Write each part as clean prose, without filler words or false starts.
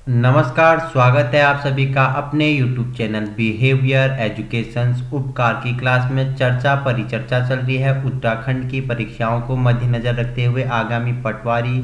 नमस्कार, स्वागत है आप सभी का अपने YouTube चैनल बिहेवियर एजुकेशंस उपकार की क्लास में। चर्चा परिचर्चा चल रही है उत्तराखंड की परीक्षाओं को मद्देनजर रखते हुए। आगामी पटवारी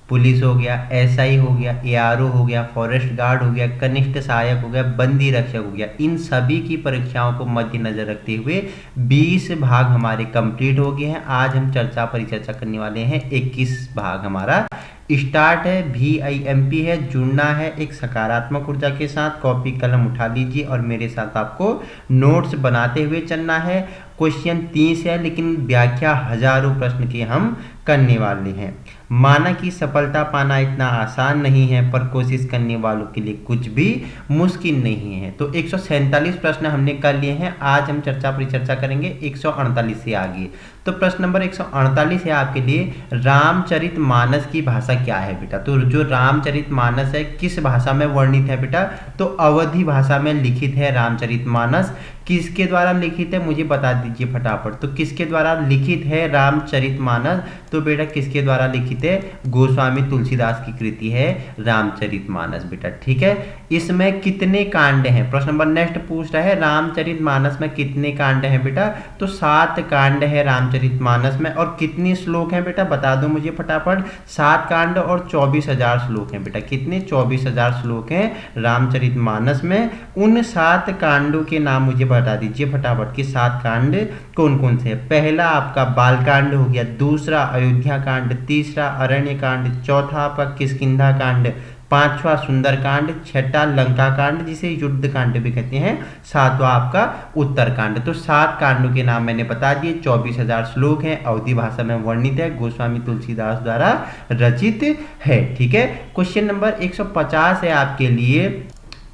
पुलिस हो गया, एसआई हो गया, एआरओ हो गया, फॉरेस्ट गार्ड हो गया, कनिष्ठ सहायक हो गया, बंदी रक्षक हो गया, इन सभी की परीक्षाओं को मद्देनजर रखते हुए 20 भाग हमारे कंप्लीट हो गए हैं। आज हम चर्चा परिचर्चा करने वाले हैं। 21 भाग हमारा स्टार्ट है। VIMP है, जुड़ना है एक सकारात्मक ऊर्जा के साथ। कॉपी कलम उठा लीजिए और मेरे साथ आपको नोट्स बनाते हुए चलना है। क्वेश्चन 30 है, लेकिन व्याख्या हजारों प्रश्न की हम करने वाले हैं। माना कि सफलता पाना इतना आसान नहीं है, पर कोशिश करने वालों के लिए कुछ भी मुश्किल नहीं है। तो 147 प्रश्न हमने कर लिए हैं। आज हम चर्चा परिचर्चा करेंगे 148 से आगे। तो प्रश्न नंबर 148 है आपके लिए, रामचरितमानस की भाषा क्या है बेटा? तो जो रामचरितमानस है किस भाषा में वर्णित है बेटा? तो अवधी भाषा में लिखित है रामचरितमानस। किसके द्वारा लिखित है मुझे बता दीजिए फटाफट। तो किसके द्वारा लिखित है रामचरितमानस? तो बेटा किसके द्वारा लिखित है? गोस्वामी तुलसीदास की कृति है रामचरितमानस बेटा। ठीक है, इसमें कितने कांड हैं? प्रश्न नंबर नेक्स्ट पूछ रहा है रामचरितमानस में कितने कांड हैं बेटा? तो 7 कांड है रामचरितमानस में। और कितने श्लोक हैं बेटा बता दो मुझे फटाफट। 7 कांड और 24,000 श्लोक हैं बेटा। कितने? 24,000 श्लोक हैं रामचरितमानस में। उन 7 कांडों के नाम मुझे बता दीजिए फटाफट कि 7 कांड कौन कौन से हैं। पहला आपका बालकांड हो गया, दूसरा अयोध्या कांड, तीसरा अरण्य कांड, चौथा आपका किष्किंधा कांड, पांचवा सुंदरकांड, छठा लंका कांड जिसे युद्ध कांड भी कहते हैं, सातवां आपका उत्तरकांड। तो 7 कांडों के नाम मैंने बता दिए। 24,000 श्लोक हैं, अवधी भाषा में वर्णित है, गोस्वामी तुलसीदास द्वारा रचित है। ठीक है, क्वेश्चन नंबर 150 है आपके लिए,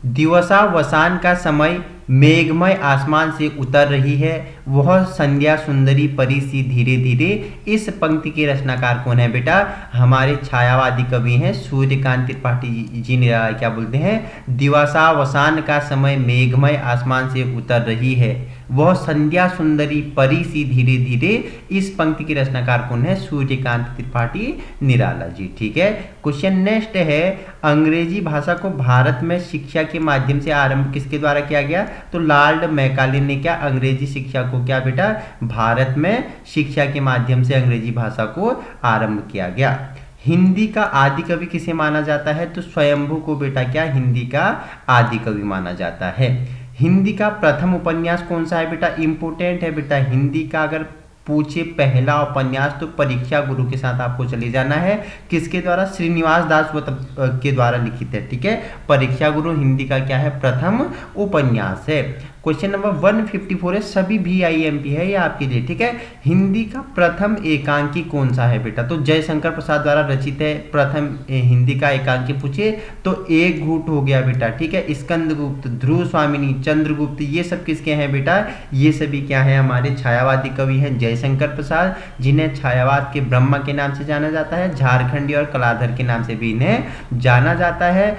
दिवसावसान का समय, मेघमय आसमान से उतर रही है, वह संध्या सुंदरी परी सी धीरे धीरे। इस पंक्ति के रचनाकार कौन है बेटा? हमारे छायावादी कवि हैं सूर्यकांत त्रिपाठी जी ने क्या बोलते हैं, दिवसावसान का समय मेघमय आसमान से उतर रही है, वह संध्या सुंदरी परी सी धीरे धीरे। इस पंक्ति के रचनाकार कौन है? सूर्यकांत त्रिपाठी निराला जी। ठीक है, क्वेश्चन नेक्स्ट है, अंग्रेजी भाषा को भारत में शिक्षा के माध्यम से आरंभ किसके द्वारा किया गया? तो लॉर्ड मैकाले ने क्या अंग्रेजी शिक्षा को क्या बेटा भारत में शिक्षा के माध्यम से अंग्रेजी भाषा को आरंभ किया गया। हिंदी का आदि कवि किसे माना जाता है? तो स्वयंभू को बेटा क्या हिंदी का आदि कवि माना जाता है। हिंदी का प्रथम उपन्यास कौन सा है बेटा? इंपोर्टेंट है बेटा। हिंदी का अगर पूछे पहला उपन्यास तो परीक्षा गुरु के साथ आपको चले जाना है। किसके द्वारा? श्रीनिवास दास के द्वारा लिखित है। ठीक है, परीक्षा गुरु हिंदी का क्या है? प्रथम उपन्यास है। क्वेश्चन नंबर 154 है, सभी VIMP है ये आपके लिए। ठीक है, हिंदी का प्रथम एकांकी कौन सा है बेटा? तो जयशंकर प्रसाद द्वारा रचित है। प्रथम हिंदी का एकांकी पूछे तो एक घूट हो गया बेटा। ठीक है, स्कंदगुप्त, ध्रुव स्वामिनी, चंद्रगुप्त, ये सब किसके हैं बेटा? ये सभी क्या है? हमारे छायावादी कवि हैं जयशंकर प्रसाद, जिन्हें छायावाद के ब्रह्मा के नाम से जाना जाता है। झारखंडी और कलाधर के नाम से भी इन्हें जाना जाता है।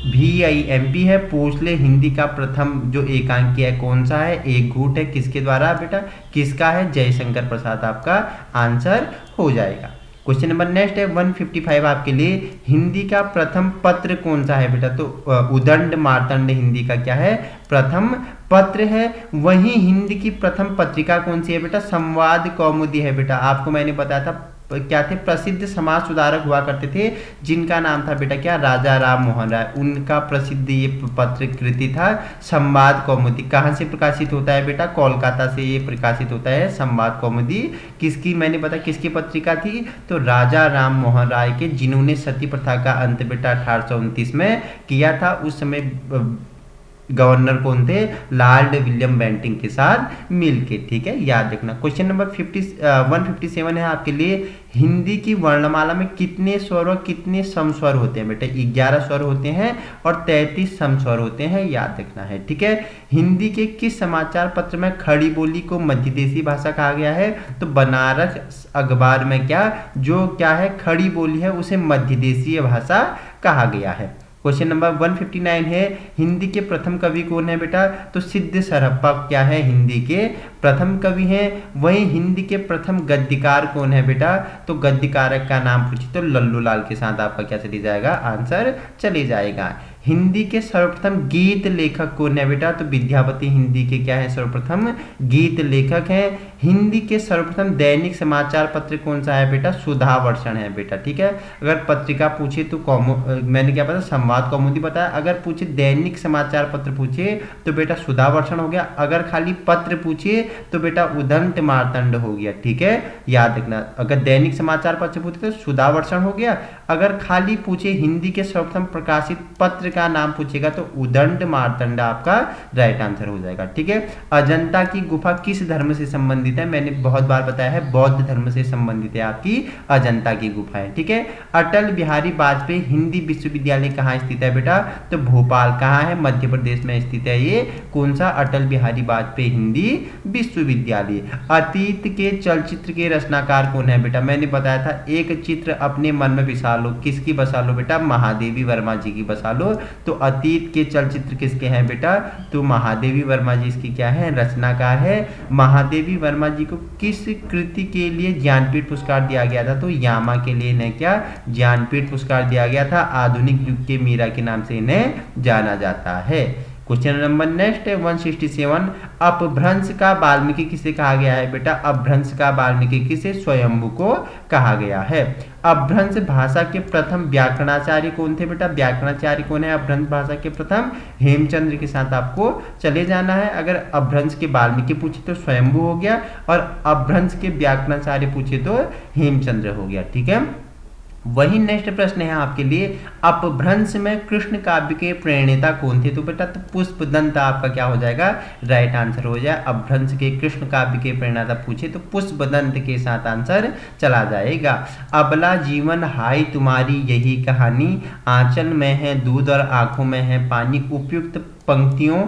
VIMP है, पूछ ले हिंदी का प्रथम जो एकांकी है कौन सा है? एक घूट है। किसके द्वारा बेटा? किसका है? जयशंकर प्रसाद आपका आंसर हो जाएगा। क्वेश्चन नंबर नेक्स्ट है 155 आपके लिए, हिंदी का प्रथम पत्र कौन सा है बेटा? तो उदंड मार्तंड हिंदी का क्या है? प्रथम पत्र है। वहीं हिंदी की प्रथम पत्रिका कौन सी है बेटा? संवाद कौमुदी है बेटा। आपको मैंने बताया था क्या थे? प्रसिद्ध समाज सुधारक हुआ करते थे जिनका नाम था बेटा क्या? राजा राम मोहन राय। उनका प्रसिद्ध ये पत्र कृति था संवाद कौमुदी। कहाँ से प्रकाशित होता है बेटा? कोलकाता से ये प्रकाशित होता है संवाद कौमुदी। किसकी मैंने बताया किसकी पत्रिका थी? तो राजा राम मोहन राय के, जिन्होंने सती प्रथा का अंत बेटा 1829 में किया था। उस समय गवर्नर कौन थे? लॉर्ड विलियम बेंटिंग के साथ मिलके। ठीक है, याद रखना। क्वेश्चन नंबर 157 है आपके लिए, हिंदी की वर्णमाला में कितने स्वर और कितने समस्वर होते हैं बेटा? 11 स्वर होते हैं और 33 समस्वर होते हैं, याद रखना है। ठीक है, हिंदी के किस समाचार पत्र में खड़ी बोली को मध्यदेशी भाषा कहा गया है? तो बनारस अखबार में क्या जो क्या है खड़ी बोली है उसे मध्यदेशीय भाषा कहा गया है। क्वेश्चन नंबर 159 है, हिंदी के प्रथम कवि कौन है बेटा? तो सिद्ध सरहप्पा क्या है? हिंदी के प्रथम कवि हैं। वहीं हिंदी के प्रथम गद्यकार कौन है बेटा, तो गद्यकारक का नाम पूछे तो लल्लू लाल के साथ आपका क्या चली जाएगा, आंसर चले जाएगा। हिंदी के सर्वप्रथम गीत लेखक कौन है बेटा, तो विद्यापति हिंदी के क्या है, सर्वप्रथम गीत लेखक हैं। हिंदी के सर्वप्रथम दैनिक समाचार पत्र कौन सा है बेटा, सुधावर्षण है बेटा, ठीक है। अगर पत्रिका पूछे तो मैंने क्या पता, संवाद कौमुदी बताया। अगर पूछे दैनिक समाचार पत्र पूछे तो बेटा सुधावर्षण हो गया। अगर खाली पत्र पूछे तो बेटा उदंत मार्तंड हो गया, ठीक है, याद रखना। अगर दैनिक समाचार पत्र पूछे तो सुधावर्षण हो गया। अगर खाली पूछे हिंदी के सर्वप्रथम प्रकाशित पत्र का नाम पूछेगा तो उदंत मार्तंड आपका राइट आंसर हो जाएगा, ठीक है। अजंता की गुफा किस धर्म से संबंधित है, मैंने बहुत बार बताया है, बौद्ध धर्म से संबंधित है आपकी अजंता की गुफा है, ठीक है। अटल बिहारी वाजपेयी हिंदी विश्वविद्यालय कहाँ स्थित है बेटा, तो भोपाल। कहाँ है, मध्य प्रदेश में स्थित है ये कौन सा, अटल बिहारी वाजपेयी हिंदी विश्वविद्यालय। अतीत के चलचित्र के रचनाकार कौन है बेटा, मैंने बताया था एक चित्र अपने मन में बसा लो, किसकी बसा लो बेटा, महादेवी वर्मा जी की बसा लो। तो अतीत के चलचित्र किसके हैं बेटा, तो महादेवी वर्मा जी इसकी क्या है, रचनाकार है। महादेवी वर्मा जी को किस कृति के लिए ज्ञानपीठ पुरस्कार दिया गया था, तो यामा के लिए इन्हें क्या ज्ञानपीठ पुरस्कार दिया गया था। आधुनिक युग के मीरा के नाम से इन्हें जाना जाता है। क्वेश्चन नंबर नेक्स्ट है 167, अपभ्रंश का वाल्मीकि किसे कहा गया है बेटा, अपभ्रंश का वाल्मीकि किसे, स्वयंभू को कहा गया है। अपभ्रंश भाषा के प्रथम व्याकरणाचार्य कौन थे बेटा, व्याकरणाचार्य कौन है अपभ्रंश भाषा के प्रथम, हेमचंद्र के साथ आपको चले जाना है। अगर अपभ्रंश के वाल्मीकि पूछे तो स्वयंभू हो गया, और अपभ्रंश के व्याकरणाचार्य पूछे तो हेमचंद्र हो गया, ठीक है। वही नेक्स्ट प्रश्न है आपके लिए, अपभ्रंश में कृष्ण काव्य के प्रणेता कौन थे, तो बेटा तो पुष्पदंत आपका क्या हो जाएगा, राइट आंसर हो जाए। अपभ्रंश के कृष्ण काव्य के प्रणेता पूछे तो पुष्पदंत के साथ आंसर चला जाएगा। अबला जीवन हाय तुम्हारी यही कहानी, आंचल में है दूध और आंखों में है पानी, उपयुक्त पंक्तियों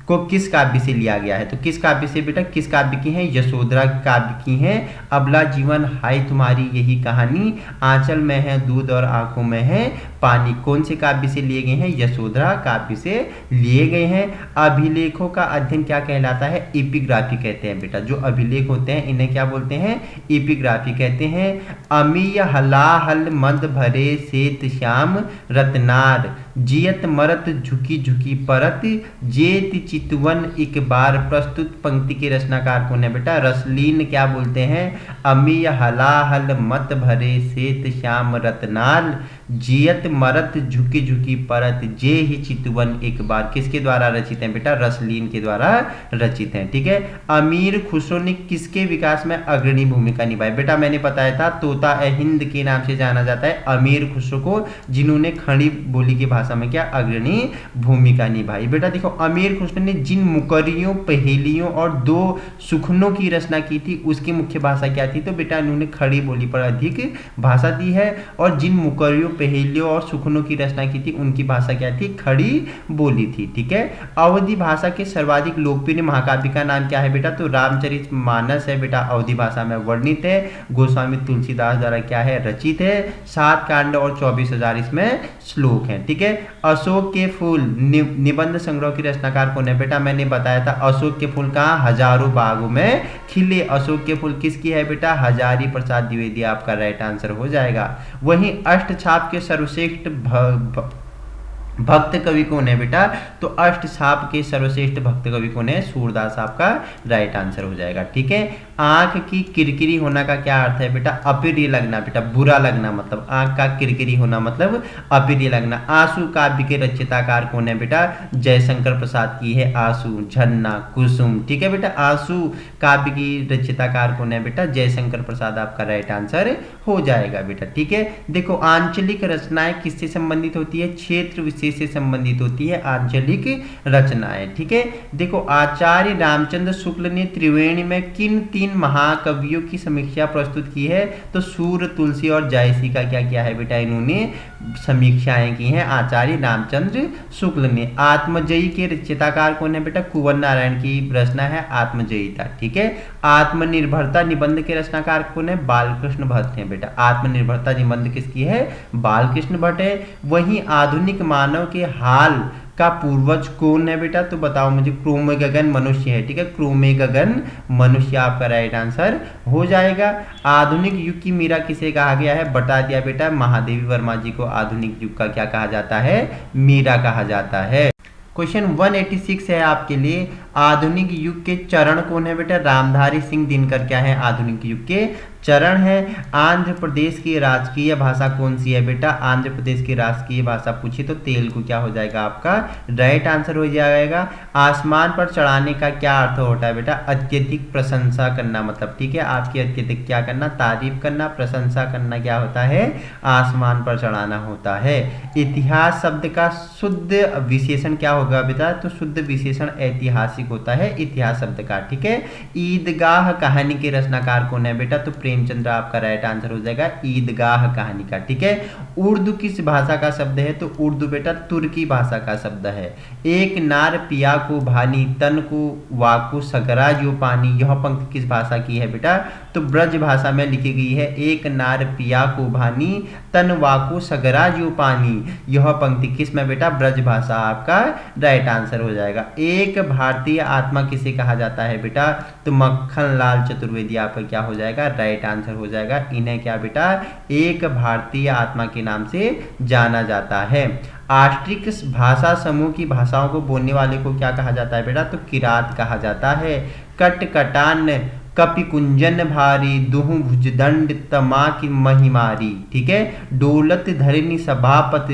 को किस काव्य से लिया गया है, तो किस काव्य से बेटा, किस काव्य की है, यशोधरा काव्य की है। अबला जीवन हाय तुम्हारी यही कहानी, आंचल में है दूध और आंखों में है पानी, कौन से काव्य से लिए गए हैं, यशोधरा काव्य से लिए गए हैं। अभिलेखों का अध्ययन क्या कहलाता है, एपिग्राफी कहते हैं बेटा। जो अभिलेख होते हैं इन्हें क्या बोलते हैं, एपिग्राफी कहते हैं। अमीय हलाहल मद भरे श्वेत श्याम रत्नार, जियत मरत झुकी झुकी परत, जेत चितवन एक बार, प्रस्तुत पंक्ति के रचनाकार कौन है बेटा, रसलीन क्या बोलते हैं, अमीय हलाहल मत भरे श्वेत श्याम रत्नाल, जियत मरत झुकी झुकी परत, जे ही चितवन एक बार, किसके द्वारा रचित है बेटा, रसलीन के द्वारा रचित है, ठीक है। अमीर खुसरो ने किसके विकास में अग्रणी भूमिका निभाई, बेटा मैंने बताया था तोता ए हिंद के नाम से जाना जाता है अमीर खुसरो को, जिन्होंने खड़ी बोली की भाषा में क्या अग्रणी भूमिका निभाई। बेटा देखो अमीर खुसरो ने जिन मुकरियों पहेलियों और दो सुखनों की रचना की थी उसकी मुख्य भाषा क्या थी, तो बेटा इन्होंने खड़ी बोली पर अधिक भाषा दी है, और जिन मुकरियों पहेलियों और सुखनों की रचना की थी उनकी भाषा क्या थी, खड़ी बोली थी, ठीक है। अवधी भाषा के सर्वाधिक लोकप्रिय महाकाव्य का नाम क्या है बेटा, तो रामचरितमानस है बेटा, अवधी भाषा में वर्णित है, गोस्वामी तुलसीदास द्वारा क्या है रचित है, 7 कांड और 24,000 इसमें श्लोक हैं, ठीक है। अशोक के फूल निबंध संग्रह की रचनाकार कौन है बेटा, मैंने बताया था अशोक के फूल कहाँ, हजारों बागों में खिले, अशोक के फूल किसकी है बेटा, हजारी प्रसाद द्विवेदी आपका राइट आंसर हो जाएगा। वहीं अष्टछाप के सर्वश्रेष्ठ भक्त कवि कौन है बेटा, तो अष्टछाप के सर्वश्रेष्ठ भक्त कवि कौन है, सूरदास आपका राइट आंसर हो जाएगा, ठीक है। आंख की किरकिरी होना का क्या अर्थ है बेटा, अप्रिय लगना बेटा, बुरा लगना, मतलब आंख का किरकिरी होना मतलब अप्रिय लगना। आंसू काव्य के रचयिताकार कौन है बेटा, जयशंकर प्रसाद की है आंसू, झरना, कुसुम, ठीक है बेटा। आंसू काव्य की रचयिताकार कौन है बेटा, जयशंकर प्रसाद आपका राइट आंसर हो जाएगा बेटा, ठीक है। देखो आंचलिक रचनाएं किससे संबंधित होती है, क्षेत्र विशेष से संबंधित होती है आंचलिक रचनाएं, ठीक है। देखो आचार्य रामचंद्र शुक्ल ने त्रिवेणी में किन 3 महाकवियों की समीक्षा प्रस्तुत की है, तो सूर, तुलसी और जायसी का क्या किया है बेटा, इन्होंने समीक्षाएं की हैं आचार्य रामचंद्र शुक्ल ने। आत्मजयी के रचयिताकार कौन है बेटा, कुंवर नारायण की रचना है आत्मजयिता, ठीक है। आत्मनिर्भरता निबंध के रचनाकार कौन है, बालकृष्ण भट्ट है बेटा, आत्मनिर्भरता निबंध किसकी है, बालकृष्ण भट्ट है। वहीं आधुनिक मानव के हाल का पूर्वज कौन है बेटा? तो बताओ मुझे। क्रोमेगगन मनुष्य है, ठीक है, क्रोमेगगन मनुष्य आपका राइट आंसर हो जाएगा। आधुनिक युग की मीरा किसे कहा गया है? बता दिया बेटा, महादेवी वर्मा जी को आधुनिक युग का क्या कहा जाता है? मीरा कहा जाता है। क्वेश्चन 186 है आपके लिए, आधुनिक युग के चरण कौन है बेटा? रामधारी सिंह दिनकर क्या है? आधुनिक युग के चरण है। आंध्र प्रदेश की राजकीय भाषा कौन सी है बेटा? आंध्र प्रदेश की राजकीय भाषा पूछी तो तेलुगु क्या हो जाएगा आपका? राइट आंसर हो जाएगा। आसमान पर चढ़ाने का क्या अर्थ होता है बेटा? अत्यधिक प्रशंसा करना, मतलब ठीक है, आपकी अत्यधिक क्या करना? तारीफ करना, प्रशंसा करना क्या होता है? आसमान पर चढ़ाना होता है। इतिहास शब्द का शुद्ध विशेषण क्या होगा बेटा? तो शुद्ध विशेषण ऐतिहासिक होता है इतिहास शब्द का, ठीक है। ईदगाह कहानी के रचनाकार कौन है बेटा? तो प्रेमचंद्र आपका राइट आंसर हो जाएगा ईदगाह कहानी का, ठीक है। उर्दू किस भाषा का शब्द है? तो उर्दू बेटा तुर्की भाषा का शब्द है। एक नार पिया को भानी, तन को वाकु सगरा जो पानी, यह पंक्ति किस भाषा की है बेटा? तो ब्रज भाषा में लिखी गई है। एक नार पिया को भानी, तन वाकु सगरा जो पानी, यह पंक्ति किस में बेटा? ब्रज भाषा आपका राइट आंसर हो जाएगा। एक भारतीय आत्मा किसे कहा जाता है बेटा? तो मक्खन लाल चतुर्वेदी आपका क्या हो जाएगा? राइट आंसर हो जाएगा। इन्हें क्या बेटा? एक भारतीय आत्मा के नाम से जाना जाता है। आष्ट्रिक भाषा समूह की भाषाओं को बोलने वाले को क्या कहा जाता है बेटा? तो किरात कहा जाता है। कट कटान कपि कुंजन भारी, दुहु भुजदंड तमा की महिमारी, ठीक है। डोलत धरिणी सभापत,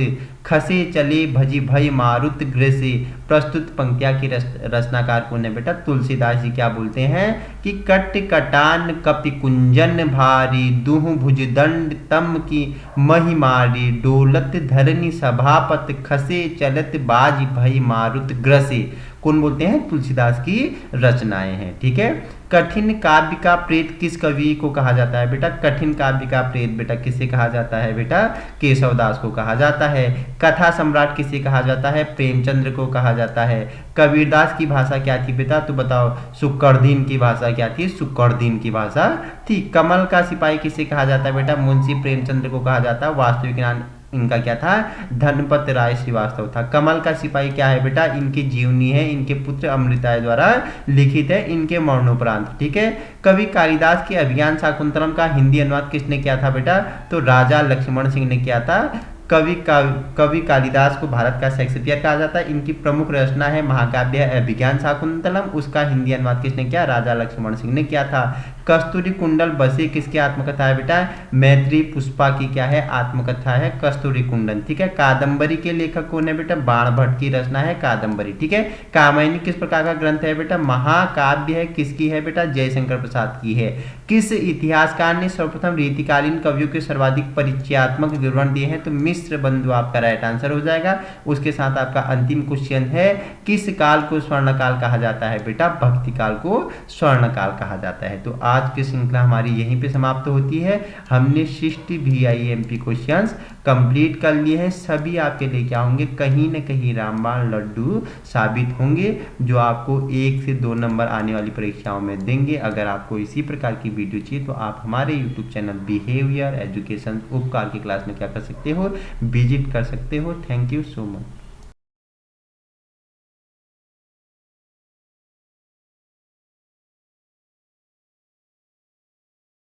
खसे चले भजी भय मारुत ग्रसे। प्रस्तुत पंक्तियां की रचनाकार कौन है बेटा? तुलसीदास जी क्या बोलते हैं कि कट कटान कपि कुंजन भारी, दुहु भुजदंड तम की महिमारी, डोलत धरनी सभापत, खसे चलत बाज भय मारुत ग्रसे। कौन बोलते हैं? तुलसीदास की रचनाएं हैं, ठीक है। कठिन काव्य का प्रेत किस कवि को कहा जाता है बेटा? कठिन काव्य का प्रेत बेटा किसे कहा जाता है बेटा? केशवदास को कहा जाता है। कथा सम्राट किसे कहा जाता है? प्रेमचंद्र को कहा जाता है। कबीरदास की भाषा क्या थी बेटा? तो बताओ। सुकरदीन की भाषा क्या थी? सुकरदीन की भाषा थी। कमल का सिपाही किसे कहा जाता है बेटा? मुंशी प्रेमचंद्र को कहा जाता है। वास्तविक नाम इनका क्या था? धनपत राय श्रीवास्तव था। कमल का सिपाही क्या है बेटा? इनकी जीवनी है, इनके पुत्र अमृताय द्वारा लिखित है, इनके मरणोपरांत, ठीक है। कवि कालिदास के अभिज्ञान शाकुंतलम का हिंदी अनुवाद किसने किया था बेटा? तो राजा लक्ष्मण सिंह ने किया था। कवि कालिदास को भारत का शेक्सपियर कहा जाता है। इनकी प्रमुख रचना है महाकाव्य अभिज्ञान शाकुंतलम, उसका हिंदी अनुवाद किसने किया? राजा लक्ष्मण सिंह ने किया था। कस्तूरी कुंडल बसे किसकी आत्मकथा है बेटा? मैत्री पुष्पा की क्या है? आत्मकथा है कस्तूरी कुंडल, ठीक है। कादंबरी के लेखक कौन है बेटा? बाण भट्ट की रचना है कादंबरी, ठीक है। कामायनी किस प्रकार का ग्रंथ है बेटा? महाकाव्य है। किसकी है बेटा? जयशंकर प्रसाद की है। किस इतिहासकार ने सर्वप्रथम रीतिकालीन कवियों के सर्वाधिक परिचयात्मक विवरण दिए हैं? तो मिश्र बंधु आपका राइट आंसर हो जाएगा। उसके साथ आपका अंतिम क्वेश्चन है, किस काल को स्वर्ण काल कहा जाता है बेटा? भक्ति काल को स्वर्ण काल कहा जाता है। तो आज की श्रृंखला हमारी यहीं पे समाप्त होती है। हमने 60 VIMP क्वेश्चंस कंप्लीट कर लिए हैं। सभी आपके लिए क्या होंगे? कहीं न कहीं रामबाण लड्डू साबित होंगे, जो आपको 1 से 2 नंबर आने वाली परीक्षाओं में देंगे। अगर आपको इसी प्रकार की वीडियो चाहिए तो आप हमारे यूट्यूब चैनल बिहेवियर एजुकेशन उपकार की क्लास में क्या कर सकते हो? विजिट कर सकते हो। Thank you so much.